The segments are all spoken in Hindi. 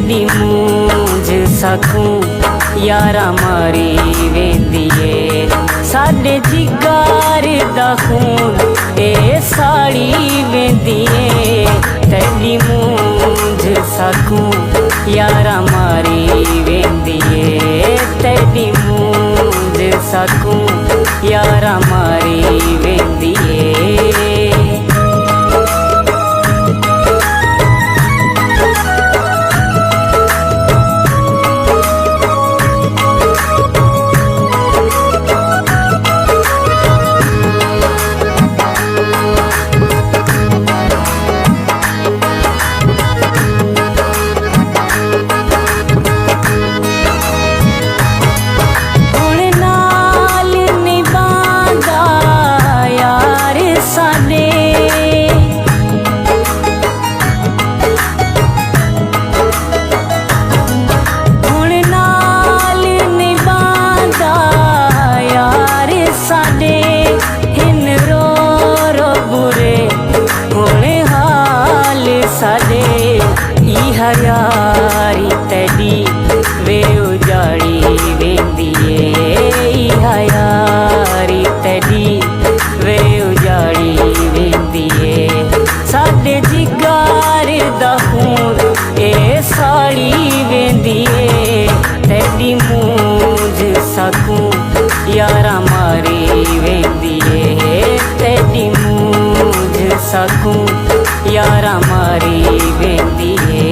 तेरी मूंझ सकूं यारा मारी वेंदिए साडे जिगर दा खून ए साड़ी वेंदिए तेरी मूंझ सकूं यारा मारी वेंदिए तेरी मूंझ सकूं यारा मारी वेंदिए। यारी तेरी वे उजाड़ी वेंदिए यारी तेरी वे उजाड़ी वेंदिए साडे जिगर दा खून ए साड़ी वेंदिए तेरी मूंझ सकूं यारा मारी वेंदिए तेरी मूंझ सकूं यारा मारी वेंदिए।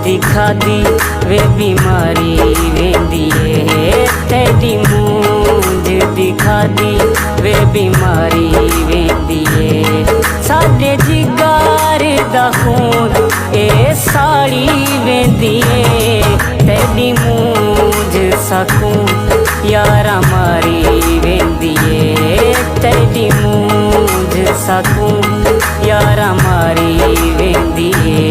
दिखा दी वे बीमारी वेंदिए तेरी मूंझ दिखा दी वे बीमारी वेंदिए साडे जिगर दा खून ए साड़ी वेंदिए तेरी मूंझ सकूं यारा मारी वेंदिए तेरी मूंझ सकूं यारा मारी वेंदिए।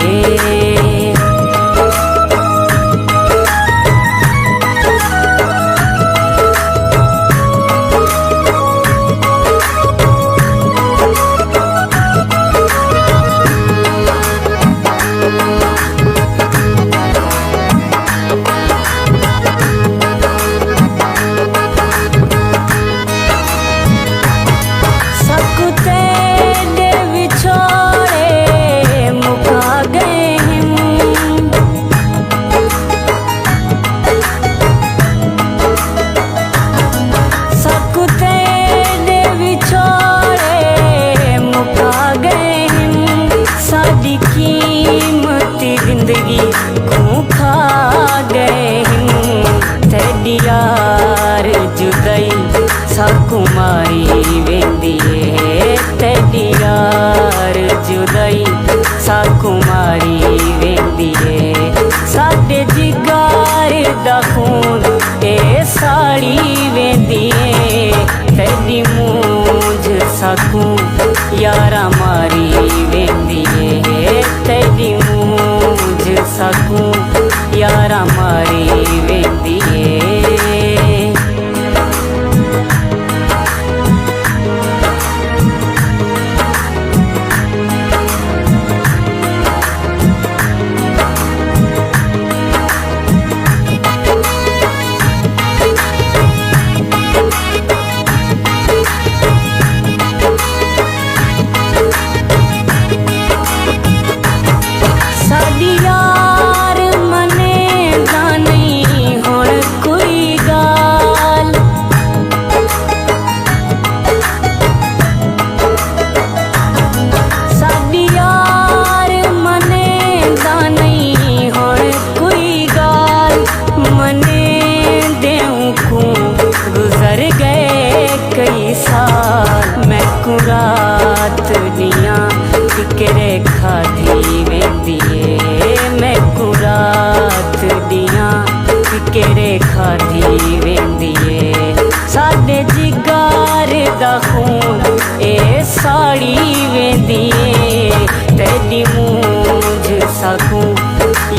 जिंदगी खूं खा गए तेरी यार जुदाई साकुमारी वेंदिए तेरी यार जुदाई साकुमारी वेंदिए साडे जिगर दा खून ए साड़ी वेंदिए तेरी मूंझ सकूं यारा मारी वेंदिए तेरी मूंझ सकूं यारा मारी वेंदिए। कुरात दियां फिक्रे खाधी वेंदिए मैं कुरात दियां फिक्रे खाधी वेंदिए साडे जिगर दा खून ए साड़ी वेंदिए तेरी मूंझ सकूं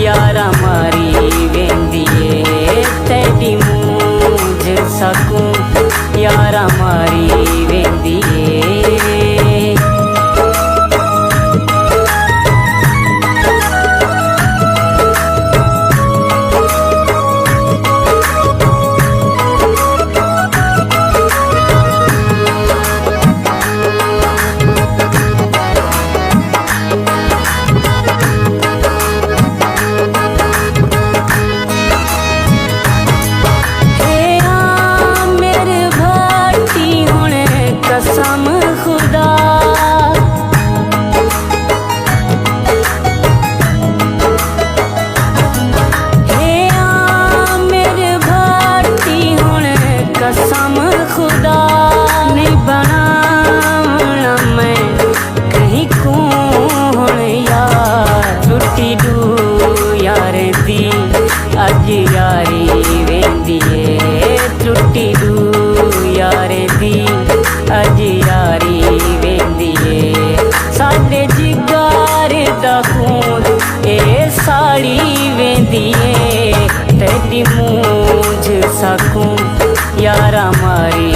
यारा मारी वेंदिए तेरी मूंझ सकूं यारा मारी वेंदिए कसम खुदा हे मेरे भाटी हुण कसम खुदा नहीं बनावना मैं कहीं को हुण यार टुटी डू यार दी अज यारी वेंदिए टुटी डू यार दी अज यारी वेंदिए साडे जिगर दा खून ए साड़ी वेंदिए तेरी मूंझ सकूं यारा मारी